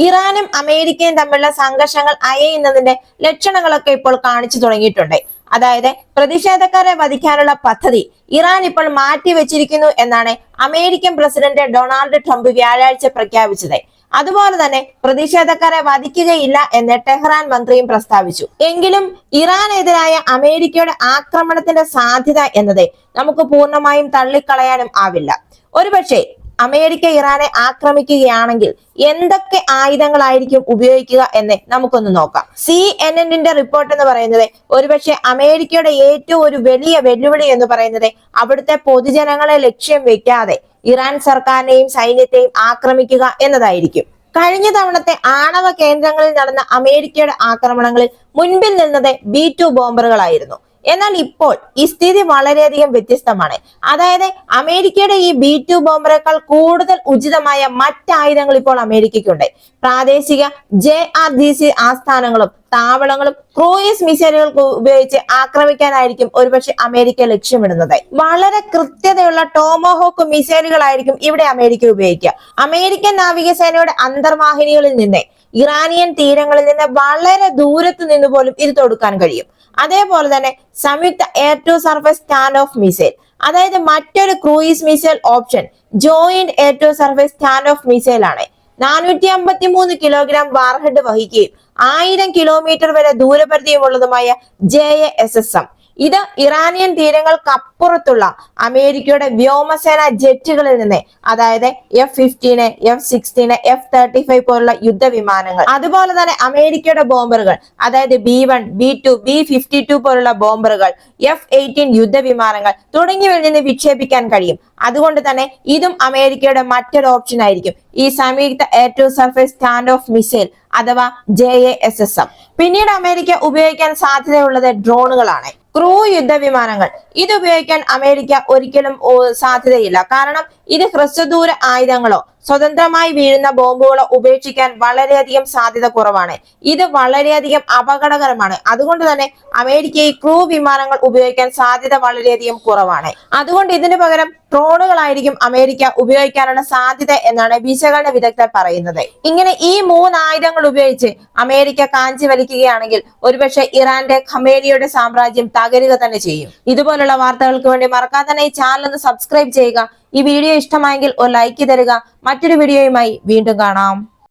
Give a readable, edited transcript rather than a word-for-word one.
ഇറാനും അമേരിക്കയും തമ്മിലുള്ള സംഘർഷങ്ങൾ അയയുന്നതിന്റെ ലക്ഷണങ്ങളൊക്കെ ഇപ്പോൾ കാണിച്ചു തുടങ്ങിയിട്ടുണ്ട്. അതായത് പ്രതിഷേധക്കാരെ വധിക്കാനുള്ള പദ്ധതി ഇറാൻ ഇപ്പോൾ മാറ്റിവെച്ചിരിക്കുന്നു എന്നാണ് അമേരിക്കൻ പ്രസിഡന്റ് ഡൊണാൾഡ് ട്രംപ് വ്യാഴാഴ്ച പ്രഖ്യാപിച്ചത്. അതുപോലെ തന്നെ പ്രതിഷേധക്കാരെ വധിക്കുകയില്ല എന്ന് ടെഹ്റാൻ മന്ത്രിയും പ്രസ്താവിച്ചു. എങ്കിലും ഇറാനെതിരായ അമേരിക്കയുടെ ആക്രമണത്തിന്റെ സാധ്യത എന്നത് നമുക്ക് പൂർണ്ണമായും തള്ളിക്കളയാനും ആവില്ല. ഒരുപക്ഷെ അമേരിക്ക ഇറാനെ ആക്രമിക്കുകയാണെങ്കിൽ എന്തൊക്കെ ആയുധങ്ങളായിരിക്കും ഉപയോഗിക്കുക എന്ന് നമുക്കൊന്ന് നോക്കാം. CNN റിപ്പോർട്ട് എന്ന് പറയുന്നത് ഒരുപക്ഷെ അമേരിക്കയുടെ ഏറ്റവും ഒരു വലിയ വെല്ലുവിളി എന്ന് പറയുന്നത് അവിടുത്തെ പൊതുജനങ്ങളെ ലക്ഷ്യം വെക്കാതെ ഇറാൻ സർക്കാരിനെയും സൈന്യത്തെയും ആക്രമിക്കുക എന്നതായിരിക്കും. കഴിഞ്ഞ തവണത്തെ ആണവ കേന്ദ്രങ്ങളിൽ നടന്ന അമേരിക്കയുടെ ആക്രമണങ്ങളിൽ മുൻപിൽ നിന്നത് B-2 ബോംബറുകളായിരുന്നു. എന്നാൽ ഇപ്പോൾ ഈ സ്ഥിതി വളരെയധികം വ്യത്യസ്തമാണ്. അതായത് അമേരിക്കയുടെ ഈ B-2 ബോംബറേക്കാൾ കൂടുതൽ ഉചിതമായ മറ്റായുധങ്ങൾ ഇപ്പോൾ അമേരിക്കയ്ക്കുണ്ട്. പ്രാദേശിക JRDC ആസ്ഥാനങ്ങളും താവളങ്ങളും ക്രൂയിസ് മിസൈലുകൾ ഉപയോഗിച്ച് ആക്രമിക്കാനായിരിക്കും ഒരുപക്ഷെ അമേരിക്ക ലക്ഷ്യമിടുന്നത്. വളരെ കൃത്യതയുള്ള ടോമഹോക്ക് മിസൈലുകളായിരിക്കും ഇവിടെ അമേരിക്ക ഉപയോഗിക്കുക. അമേരിക്കൻ നാവികസേനയുടെ അന്തർവാഹിനികളിൽ നിന്ന് ഇറാനിയൻ തീരങ്ങളിൽ നിന്ന് വളരെ ദൂരത്ത് നിന്ന് പോലും ഇത് തൊടുക്കാൻ കഴിയും. അതേപോലെ തന്നെ സംയുക്ത air to surface stand off missile, അതായത് മറ്റൊരു cruise missile option joint air to surface stand off missile ആണ്. 453 കിലോഗ്രാം വാർഹെഡ് വഹിക്കുകയും 1000 കിലോമീറ്റർ വരെ ദൂരപരിധിയുമുള്ളതുമായ JASSM. ഇത് ഇറാനിയൻ തീരങ്ങൾക്കപ്പുറത്തുള്ള അമേരിക്കയുടെ വ്യോമസേന ജെറ്റുകളിൽ നിന്ന്, അതായത് F-15, F-16, F-35 പോലുള്ള യുദ്ധവിമാനങ്ങൾ, അതുപോലെ തന്നെ അമേരിക്കയുടെ ബോംബറുകൾ, അതായത് B-1, B-2, B-52 പോലുള്ള ബോംബറുകൾ, F-18 യുദ്ധവിമാനങ്ങൾ തുടങ്ങിയവയിൽ നിന്ന് വിക്ഷേപിക്കാൻ കഴിയും. അതുകൊണ്ട് തന്നെ ഇതും അമേരിക്കയുടെ മറ്റൊരു ഓപ്ഷൻ ആയിരിക്കും, ഈ സംയുക്ത air to surface stand off missile അഥവാ JASSM. പിന്നീട് അമേരിക്ക ഉപയോഗിക്കാൻ സാധ്യതയുള്ളത് ഡ്രോണുകളാണ്. ക്രൂ യുദ്ധവിമാനങ്ങൾ ഇത് ഉപയോഗിക്കാൻ അമേരിക്ക ഒരിക്കലും സാധ്യതയില്ല. കാരണം ഇത് ഹ്രസ്വദൂര ആയുധങ്ങളോ സ്വതന്ത്രമായി വീഴുന്ന ബോംബുകളോ ഉപേക്ഷിക്കാൻ വളരെയധികം സാധ്യത കുറവാണ്. ഇത് വളരെയധികം അപകടകരമാണ്. അതുകൊണ്ട് തന്നെ അമേരിക്ക ഈ ക്രൂ വിമാനങ്ങൾ ഉപയോഗിക്കാൻ സാധ്യത വളരെയധികം കുറവാണ്. അതുകൊണ്ട് ഇതിനു പകരം ഡ്രോണുകളായിരിക്കും അമേരിക്ക ഉപയോഗിക്കാനുള്ള സാധ്യത എന്നാണ് വിശകലന വിദഗ്ധർ പറയുന്നത്. ഇങ്ങനെ ഈ 3 ആയുധങ്ങൾ ഉപയോഗിച്ച് അമേരിക്ക കാഞ്ചി വലിക്കുകയാണെങ്കിൽ ഒരുപക്ഷെ ഇറാന്റെ ഖമേനിയുടെ സാമ്രാജ്യം തകരുക തന്നെ ചെയ്യും. ഇതുപോലുള്ള വാർത്തകൾക്ക് വേണ്ടി മറക്കാതെ തന്നെ ഈ ചാനൽ ഒന്ന് സബ്സ്ക്രൈബ് ചെയ്യുക. ഈ വീഡിയോ ഇഷ്ടമായെങ്കിൽ ഒരു ലൈക്ക് തരിക. മറ്റൊരു വീഡിയോയുമായി വീണ്ടും കാണാം.